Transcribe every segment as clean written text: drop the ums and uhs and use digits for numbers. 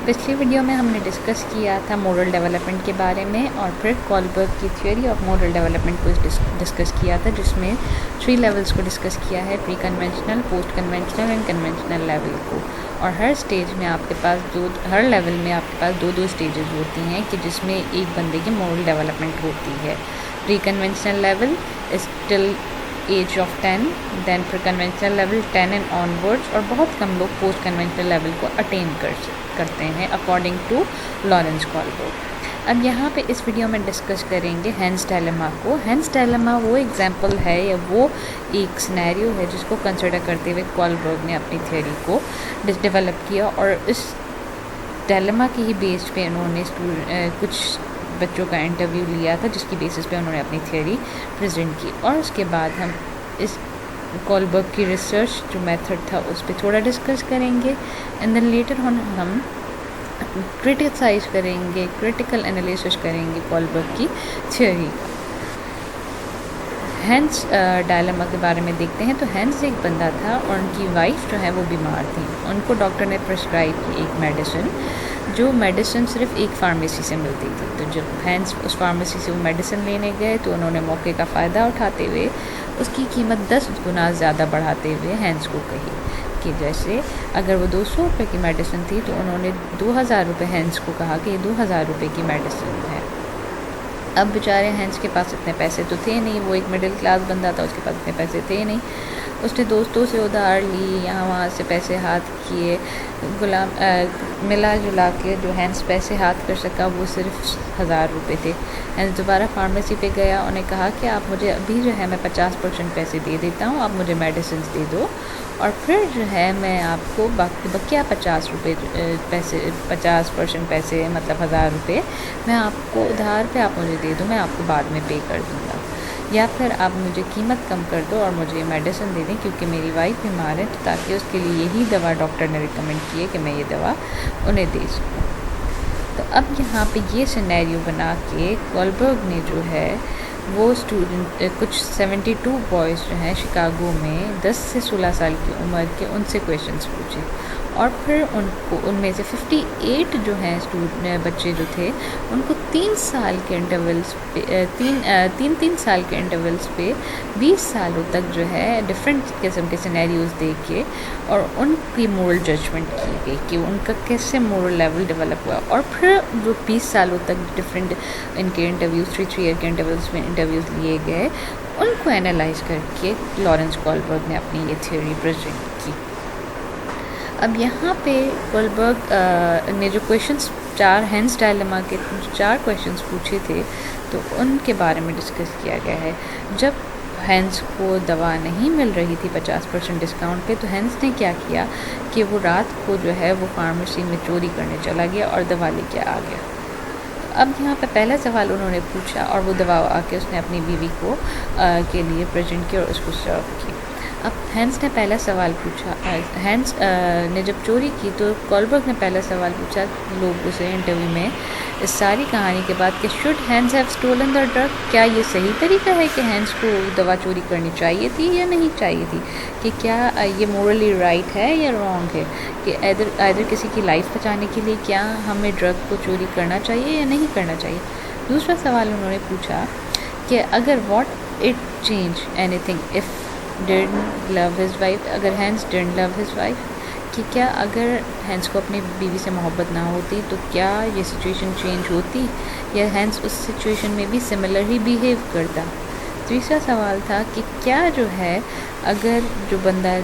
पिछली वीडियो में हमने डिस्कस किया था मोरल डेवलपमेंट के बारे में और फिर कॉलबर्ग की थ्योरी ऑफ मोरल डेवलपमेंट को डिस्कस किया था, जिसमें 3 लेवल्स को डिस्कस किया है, pre conventional, post conventional and conventional level को। और हर स्टेज में आपके पास हर लेवल में आपके पास दो स्टेजेस होती हैं कि जिसमें एक बंदे की मोरल डेवलपमेंट होती है। Pre conventional level is till age of 10, then फिर कन्वेंशनल लेवल 10 एंड ऑनवर्ड्स, और बहुत कम लोग पोस्ट कन्वेंशनल लेवल को अटेन करते हैं अकॉर्डिंग टू लॉरेंस कॉलबर्ग। अब यहाँ पे इस वीडियो में डिस्कस करेंगे हेंस डायलेमा को। हेंस डायलेमा वो एग्जांपल है या वो एक सिनेरियो है जिसको कंसिडर करते हुए कॉलबर्ग ने अपनी थ्योरी को डेवलप किया, और इस डायलेमा की ही बेस पे उन्होंने कुछ बच्चों का इंटरव्यू लिया था, जिसकी बेसिस पे उन्होंने अपनी थ्योरी प्रेजेंट की। और उसके बाद हम इस कॉलबर्ग की रिसर्च जो मेथड था उस पर थोड़ा डिस्कस करेंगे, एंड देन लेटर ऑन हम क्रिटिकल एनालिसिस करेंगे कॉलबर्ग की थ्योरी। हेंस डायलेमा के बारे में देखते हैं। तो हेंस एक बंदा था और उनकी वाइफ जो है वो बीमार थी। उनको डॉक्टर ने प्रिस्क्राइब की एक मेडिसिन, जो मेडिसिन सिर्फ एक फार्मेसी से मिलती थी। तो जब हेंस उस फार्मेसी से वो मेडिसिन लेने गए तो उन्होंने मौके का फ़ायदा उठाते हुए उसकी कीमत 10 गुना ज़्यादा बढ़ाते हुए हेंस को कही कि जैसे अगर वो 200 रुपये की मेडिसिन थी तो उन्होंने 2000 रुपये हेंस को कहा कि ये 2000 रुपये की मेडिसिन है। अब बेचारे हेंस के पास इतने पैसे तो थे नहीं, वो एक मिडिल क्लास बंदा था, उसके पास इतने पैसे थे नहीं। उसने दोस्तों से उधार ली, यहाँ वहाँ से पैसे हाथ किए, मिला जुला के जो हेंस पैसे हाथ कर सका वो सिर्फ 1000 रुपये थे। हेंस दोबारा फार्मेसी पे गया, उन्हें कहा कि आप मुझे अभी जो है मैं 50% पैसे दे देता हूँ, आप मुझे मेडिसिन दे दो, और फिर जो है मैं आपको बकिया 50% पैसे मतलब 1000 रुपये मैं आपको उधार पे आप मुझे दे दो, मैं आपको बाद में पे कर दूँगा, या फिर आप मुझे कीमत कम कर दो और मुझे मेडिसिन दे दें क्योंकि मेरी वाइफ बीमार है, तो ताकि उसके लिए यही दवा डॉक्टर ने रिकमेंड की है कि मैं ये दवा उन्हें दे सकूँ। तो अब यहाँ पे ये सिनेरियो बना के कॉलबर्ग ने जो है वो कुछ 72 बॉयज़ जो हैं शिकागो में 10 से 16 साल की उम्र के, उनसे क्वेश्चन्स पूछे, और फिर उनमें से 58 जो हैं बच्चे जो थे उनको 3 साल के इंटरवल्स पे 3 साल के इंटरवल्स पे 20 सालों तक जो है डिफरेंट किस्म के सिनेरियोज दे के और उनकी मोरल जजमेंट की गई कि उनका कैसे मोरल लेवल डेवलप हुआ। और फिर वो 20 सालों तक डिफरेंट इनके इंटरव्यूज़ 3 ईयर के इंटरवल्स में इंटरव्यूज़ लिए गए, उनको एनालाइज करके लॉरेंस कॉलबर्ग ने अपनी ये थ्योरी प्रेजेंट की। अब यहाँ पे कॉलबर्ग ने जो क्वेश्चंस 4 हेंस डायलेमा के 4 क्वेश्चंस पूछे थे तो उनके बारे में डिस्कस किया गया है। जब हेंस को दवा नहीं मिल रही थी 50% डिस्काउंट पे, तो हेंस ने क्या किया कि वो रात को जो है वो फार्मेसी में चोरी करने चला गया और दवा लेके आ गया। अब यहाँ पे पहला सवाल उन्होंने पूछा और वो दवा आके उसने अपनी बीवी को के लिए प्रेजेंट किया और उसको सर्व की। अब हेंस ने पहला सवाल पूछा, हेंस ने जब चोरी की तो कॉलबर्ग ने पहला सवाल पूछा लोगों से इंटरव्यू में इस सारी कहानी के बाद कि should Heinz have stolen the drug, क्या ये सही तरीका है कि हेंस को दवा चोरी करनी चाहिए थी या नहीं चाहिए थी, कि क्या ये मोरली राइट है या रॉन्ग है, कि आइदर किसी की लाइफ बचाने के लिए क्या हमें ड्रग को चोरी करना चाहिए या नहीं करना चाहिए। दूसरा सवाल उन्होंने पूछा कि अगर what it change anything if didn't love his wife, अगर hence didn't love his wife, कि क्या अगर हेंस को अपनी बीवी से मोहब्बत ना होती तो क्या ये सिचुएशन चेंज होती या हेंस उस सिचुएशन में भी सिमिलर ही बिहेव करता। तीसरा सवाल था कि क्या जो है अगर जो बंदा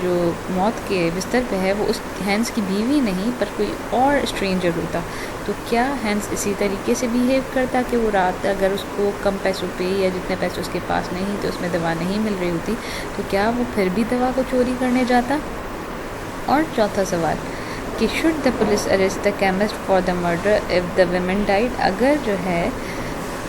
जो मौत के बिस्तर पे है वो उस हेंस की बीवी नहीं पर कोई और स्ट्रेंजर होता, तो क्या हेंस इसी तरीके से बिहेव करता कि वो रात अगर उसको कम पैसों पे या जितने पैसे उसके पास नहीं थे उसमें दवा नहीं मिल रही होती तो क्या वो फिर भी दवा को चोरी करने जाता। और चौथा सवाल कि should the police arrest the chemist for the murder if the women died, अगर जो है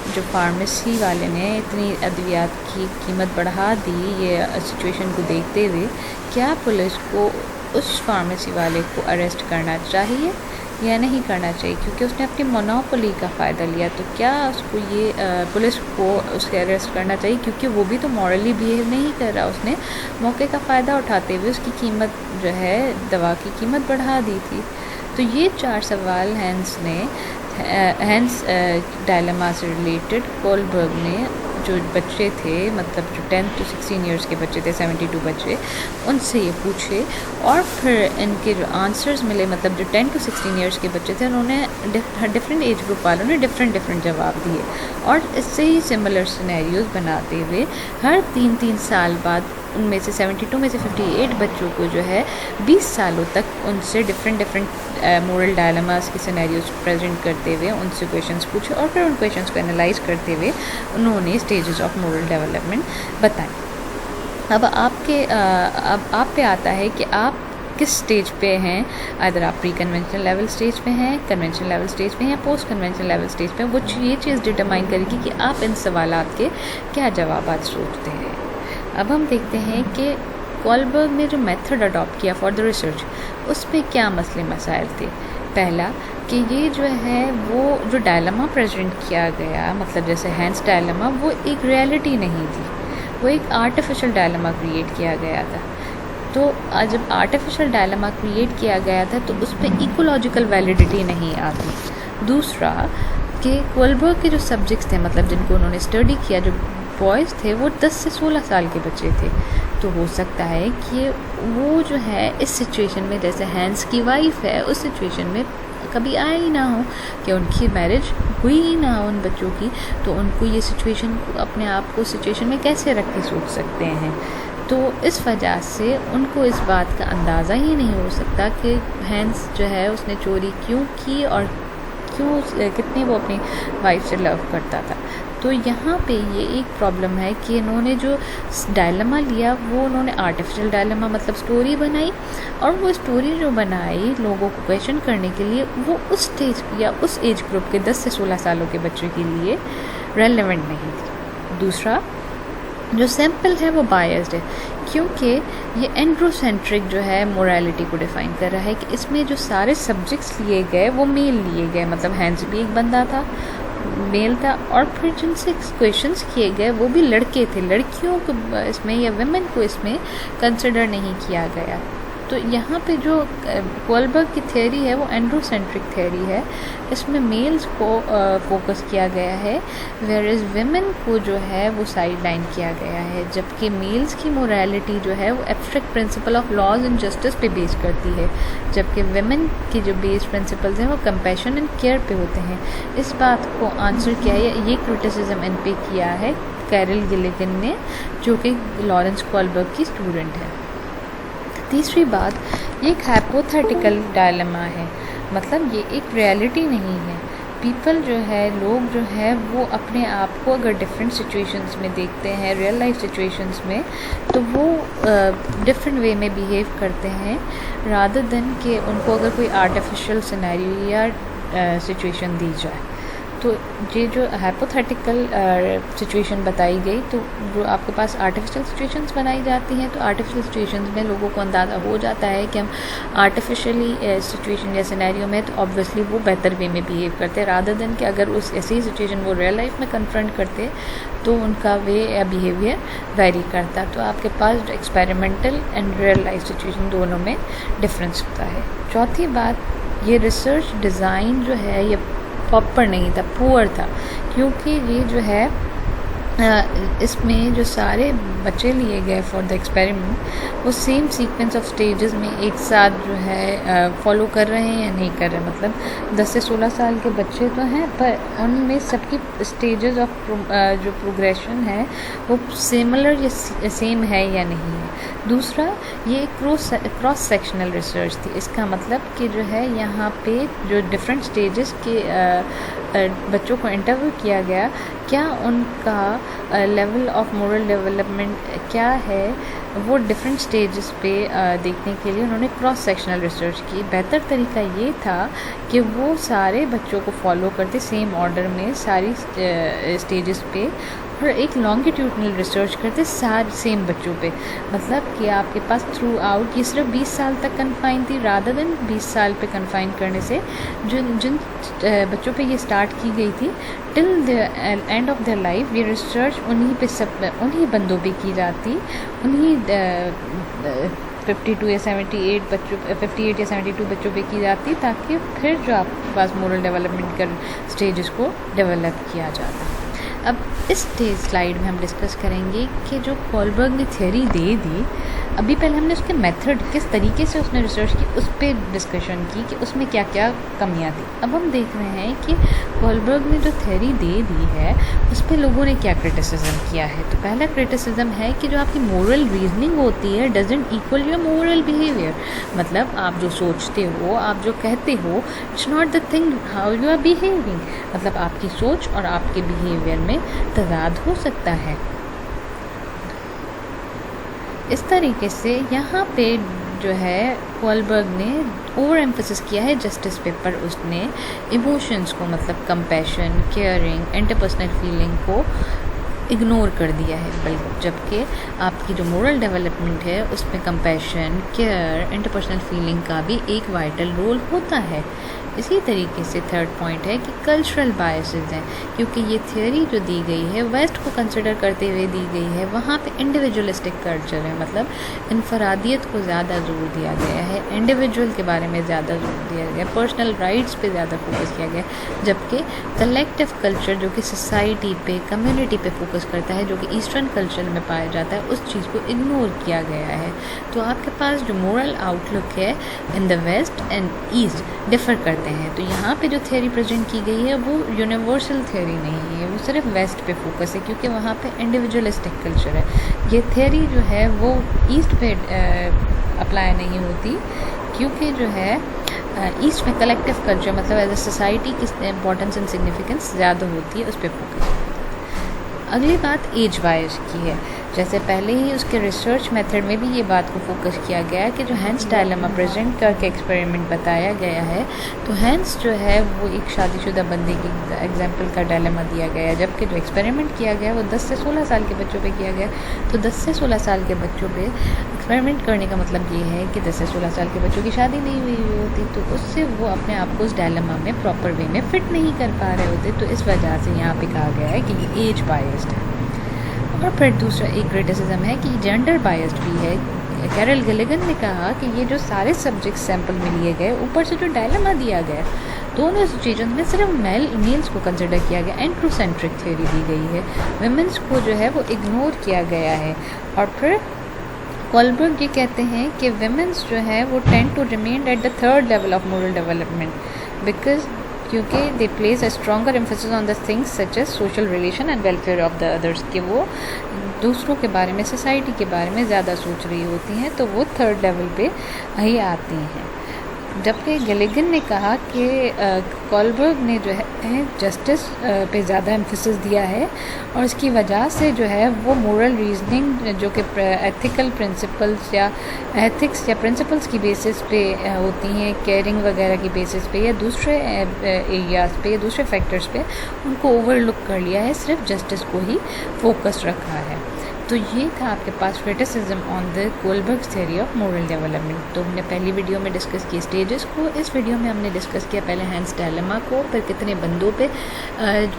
जो फार्मेसी वाले ने इतनी अद्वियात की कीमत बढ़ा दी ये सिचुएशन को देखते हुए, क्या पुलिस को उस फार्मेसी वाले को अरेस्ट करना चाहिए या नहीं करना चाहिए, क्योंकि उसने अपनी मोनोपोली का फ़ायदा लिया, तो क्या उसको ये पुलिस को उसके अरेस्ट करना चाहिए क्योंकि वो भी तो मॉरली बिहेव नहीं कर रहा, उसने मौके का फ़ायदा उठाते हुए उसकी कीमत जो है दवा की कीमत बढ़ा दी थी। तो ये 4 सवाल हैंस डायलेमा से रिलेटेड कोलबर्ग ने जो बच्चे थे, मतलब जो 10 to 16 ईयर्स के बच्चे थे, 72 बच्चे, उनसे ये पूछे और फिर इनके जो आंसर्स मिले, मतलब जो 10 to 16 ईयर्स के बच्चे थे उन्होंने डिफरेंट एज ग्रुप वालों ने डिफरेंट जवाब दिए और इससे ही सिमिलर सिनेरियोज बनाते हुए हर 3 साल बाद उनमें से 72 में से 58 बच्चों को जो है 20 सालों तक उनसे डिफरेंट मोरल डायलेमास के सिनेरियोज प्रेजेंट करते हुए उनसे क्वेश्चंस पूछे और फिर उन क्वेश्चंस को एनालाइज करते हुए उन्होंने स्टेजेस ऑफ मोरल डेवलपमेंट बताएं। अब आप पे आता है कि आप किस स्टेज पे हैं, अगर आप प्री कन्वेंशनल लेवल स्टेज पे हैं, कन्वेंशनल लेवल स्टेज पे हैं या पोस्ट कन्वेंशनल लेवल स्टेज पे हैं। वो ये चीज़ डिटरमाइन करेगी कि आप इन सवालात के क्या जवाब सोचते हैं। अब हम देखते हैं कि कोलबर्ग ने जो मेथड अडॉप्ट किया फॉर द रिसर्च, उस पर क्या मसले मसाइल थे। पहला कि ये जो है वो जो डायलेमा प्रेजेंट किया गया, मतलब जैसे हैंस डायलेमा, वो एक रियलिटी नहीं थी, वो एक आर्टिफिशियल डायलेमा क्रिएट किया गया था। तो जब आर्टिफिशियल डायलेमा क्रिएट किया गया था तो उस पर इकोलॉजिकल वैलिडिटी नहीं आती। दूसरा कि कोलबर्ग के जो सब्जेक्ट्स थे, मतलब जिनको उन्होंने स्टडी किया, जो बॉयज़ थे वो 10 से 16 साल के बच्चे थे। तो हो सकता है कि वो जो है इस सिचुएशन में, जैसे हैंस की वाइफ है, उस सिचुएशन में कभी आया ही ना हो कि उनकी मैरिज हुई ही ना हो उन बच्चों की, तो उनको ये सिचुएशन अपने आप को सिचुएशन में कैसे रख के सोच सकते हैं। तो इस वजह से उनको इस बात का अंदाज़ा ही नहीं हो सकता कि हैंस जो है उसने चोरी क्यों की और कितने वो अपनी वाइफ से लव करता था। तो यहाँ पे ये एक प्रॉब्लम है कि इन्होंने जो डायलेमा लिया वो उन्होंने आर्टिफिशियल डायलेमा मतलब स्टोरी बनाई, और वो स्टोरी जो बनाई लोगों को क्वेश्चन करने के लिए, वो उस स्टेज या उस एज ग्रुप के 10 से 16 सालों के बच्चे के लिए रेलेवेंट नहीं थी। दूसरा, जो सैम्पल है वो बायस्ड है, क्योंकि ये एंड्रोसेंट्रिक जो है मोरालिटी को डिफ़ाइन कर रहा है कि इसमें जो सारे सब्जेक्ट्स लिए गए वो मेल लिए गए, मतलब हैंस भी एक बंदा था, मेल था, और फिर जिनसे क्वेश्चंस किए गए वो भी लड़के थे, लड़कियों को इसमें या वुमेन को इसमें कंसिडर नहीं किया गया। तो यहाँ पे जो कोलबर्ग की थ्योरी है वो एंड्रोसेंट्रिक थ्योरी है, इसमें मेल्स को फोकस किया गया है, वेयरएज विमेन को जो है वो साइड लाइन किया गया है, जबकि मेल्स की मोरालिटी जो है वो abstract principle of laws and justice पे बेस करती है, जबकि विमेन की जो बेस प्रिंसिपल्स हैं वो कंपैशन एंड केयर पे होते हैं। इस बात को आंसर किया है, ये क्रिटिसिज्म इन पे किया है कैरल गिलिगन ने, जो कि लॉरेंस कोलबर्ग की स्टूडेंट है। तीसरी बात, ये एक हाइपोथेटिकल डायलेमा है, मतलब ये एक रियलिटी नहीं है। पीपल जो है, लोग जो है वो अपने आप को अगर डिफरेंट सिचुएशंस में देखते हैं, रियल लाइफ सिचुएशंस में, तो वो डिफरेंट वे में बिहेव करते हैं, रादर देन कि उनको अगर कोई आर्टिफिशियल सिनेरियो या सिचुएशन दी जाए। तो ये जो हाइपोथेटिकल सिचुएशन बताई गई, तो जो आपके पास आर्टिफिशियल सिचुएशंस बनाई जाती हैं, तो आर्टिफिशियल सिचुएशंस में लोगों को अंदाज़ा हो जाता है कि हम आर्टिफिशियली सिचुएशन या सिनेरियो में, तो ऑब्वियसली वो बेहतर वे में बिहेव करते हैं, रादर देन कि अगर उस ऐसी सिचुएशन वो रियल लाइफ में कन्फ्रंट करते तो उनका वे या बिहेवियर वेरी करता। तो आपके पास जो experimental and real life situation दोनों में डिफरेंस होता है। चौथी बात, ये रिसर्च डिज़ाइन जो है ये प्रॉपर नहीं था, पुअर था, क्योंकि ये जो है इसमें जो सारे बच्चे लिए गए फॉर द एक्सपेरिमेंट वो सेम सीक्वेंस ऑफ स्टेजेस में एक साथ जो है फॉलो कर रहे हैं या नहीं कर रहे, मतलब 10 से 16 साल के बच्चे तो हैं, पर उनमें सबकी स्टेजेस ऑफ जो प्रोग्रेशन है वो सिमिलर या सेम है या नहीं है। दूसरा, ये क्रॉस सेक्शनल रिसर्च थी, इसका मतलब कि जो है यहाँ पे जो डिफरेंट स्टेजेस के बच्चों को इंटरव्यू किया गया, क्या उनका लेवल ऑफ मोरल डेवलपमेंट क्या है, वो डिफरेंट स्टेजेस पे देखने के लिए उन्होंने क्रॉस सेक्शनल रिसर्च की। बेहतर तरीका ये था कि वो सारे बच्चों को फॉलो करते सेम ऑर्डर में सारी स्टेजेस पे, और एक लॉन्गिट्यूडनल रिसर्च करते सारे सेम बच्चों पे, मतलब कि आपके पास थ्रू आउट ये सिर्फ 20 साल तक कन्फाइन थी, रादर देन 20 साल पे कन्फाइन करने से जिन बच्चों पे ये स्टार्ट की गई थी till the end of their life, ये रिसर्च उन्हीं बंदों पे की जाती, उन्हीं 52 या 78 बच्चों 58 या 72 बच्चों पे की जाती, ताकि फिर जो आपके पास मोरल डेवलपमेंट का स्टेज को डेवलप किया जाता। अब इस स्लाइड में हम डिस्कस करेंगे कि जो कोलबर्ग ने थ्योरी दे दी, अभी पहले हमने उसके मेथड, किस तरीके से उसने रिसर्च की, उस पर डिस्कशन की कि उसमें क्या क्या कमियां थी। अब हम देख रहे हैं कि कोलबर्ग ने जो थ्योरी दे दी है उस पर लोगों ने क्या क्रिटिसिज्म किया है। तो पहला क्रिटिसिज्म है कि जो आपकी मोरल रीजनिंग होती है doesn't equal your moral behaviour. मतलब आप जो सोचते हो, आप जो कहते हो, it's not the thing how you are behaving. मतलब आपकी सोच और आपके बिहेवियर में तजाद हो सकता है। इस तरीके से यहाँ पे जो है कोलबर्ग ने ओवर एम्फोसिस किया है जस्टिस पे, पर उसने इमोशंस को, मतलब कंपैशन, केयरिंग, इंटरपर्सनल फीलिंग को इग्नोर कर दिया है। बल्कि जबकि आपकी जो मोरल डेवलपमेंट है उसमें कंपैशन, केयर, इंटरपर्सनल फीलिंग का भी एक वाइटल रोल होता है। इसी तरीके से थर्ड पॉइंट है कि कल्चरल बायसेस हैं, क्योंकि ये थियोरी जो दी गई है वेस्ट को कंसिडर करते हुए दी गई है। वहाँ पे इंडिविजुअलिस्टिक कल्चर है, मतलब इनफरादियत को ज़्यादा जोर दिया गया है, इंडिविजुअल के बारे में ज़्यादा जोर दिया गया, पर्सनल राइट्स पे ज़्यादा फोकस किया गया। जबकि कलेक्टिव कल्चर जो कि सोसाइटी पे, कम्युनिटी पे फोकस करता है, जो कि ईस्टर्न कल्चर में पाया जाता है, उस चीज़ को इग्नोर किया गया है। तो आपके पास जो मोरल आउटलुक है in the west and east differ करते हैं। तो यहाँ पे जो थ्योरी प्रेजेंट की गई है वो यूनिवर्सल थ्योरी नहीं है, वो सिर्फ वेस्ट पे फोकस है, क्योंकि वहाँ पे इंडिविजुअलिस्टिक कल्चर है। ये थ्योरी जो है वो ईस्ट पे अप्लाई नहीं होती, क्योंकि जो है ईस्ट में कलेक्टिव कल्चर, मतलब एज अ सोसाइटी की इंपॉर्टेंस एंड सिग्निफिकेंस ज़्यादा होती है, उस पर फोकस। अगली बात एज बायस की है। जैसे पहले ही उसके रिसर्च मेथड में भी ये बात को फोकस किया गया है कि जो हैंस डायलेमा प्रेजेंट करके एक्सपेरिमेंट बताया गया है, तो हैंस जो है वो एक शादीशुदा बंदे की एग्जाम्पल का डायलेमा दिया गया है, जबकि जो एक्सपेरिमेंट किया गया है वो 10 से 16 साल के बच्चों पे किया गया। तो 10 से 16 साल के बच्चों पे एक्सपेरिमेंट करने का मतलब ये है कि 10 से 16 साल के बच्चों की शादी नहीं हुई होती, तो उससे वो अपने आप को उस डायलेमा में प्रॉपर वे में फिट नहीं कर पा रहे होते। तो इस वजह से यहाँ पे कहा गया है कि ये एज बायस्ड है। और फिर दूसरा एक क्रिटिसिज्म है कि जेंडर बायस्ड भी है। कैरल गिलिगन ने कहा कि ये जो सारे सब्जेक्ट सैंपल में लिए गए, ऊपर से जो डायलेमा दिया गया, दोनों चीज़ों में सिर्फ मेल्स को कंसिडर किया गया, एंड्रोसेंट्रिक थ्योरी दी गई है, वुमेन्स को जो है वो इग्नोर किया गया है। और फिर कोलबर्ग ये कहते हैं कि वुमेन्स जो है वो tend to remain at the third level of moral development, because क्योंकि they place a stronger emphasis on the things such as social relation and welfare of the others, कि वो दूसरों के बारे में, सोसाइटी के बारे में ज़्यादा सोच रही होती हैं, तो वो थर्ड लेवल पे ही आती हैं। जबकि गिलिगन ने कहा कि कोलबर्ग ने जो है जस्टिस पे ज़्यादा एम्फेसिस दिया है, और इसकी वजह से जो है वो मोरल रीजनिंग जो कि एथिकल प्रिंसिपल्स या एथिक्स या प्रिंसिपल्स की बेसिस पे होती हैं, केयरिंग वगैरह की बेसिस पे या दूसरे एरियाज़ पे या दूसरे फैक्टर्स पे, उनको ओवरलुक कर लिया है, सिर्फ जस्टिस को ही फोकस रखा है। तो ये था आपके पास criticism on the Kohlberg theory of moral development. तो हमने पहली वीडियो में डिस्कस किए स्टेजेस को, इस वीडियो में हमने डिस्कस किया पहले हैंस डायलेमा को, फिर कितने बंदों पे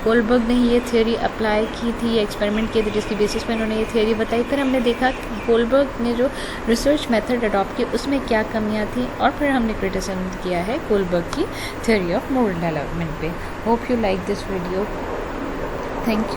कोलबर्ग ने ये थ्योरी अप्लाई की थी, एक्सपेरिमेंट किए थे जिसकी बेसिस पे उन्होंने ये थ्योरी बताई। फिर हमने देखा कि कोलबर्ग ने जो रिसर्च मेथड अडॉप्ट की उसमें क्या कमियाँ थी, और फिर हमने क्रिटिसिज्म किया है कोलबर्ग की थ्योरी ऑफ मोरल डेवलपमेंट पे। Hope you like this video. Thank you.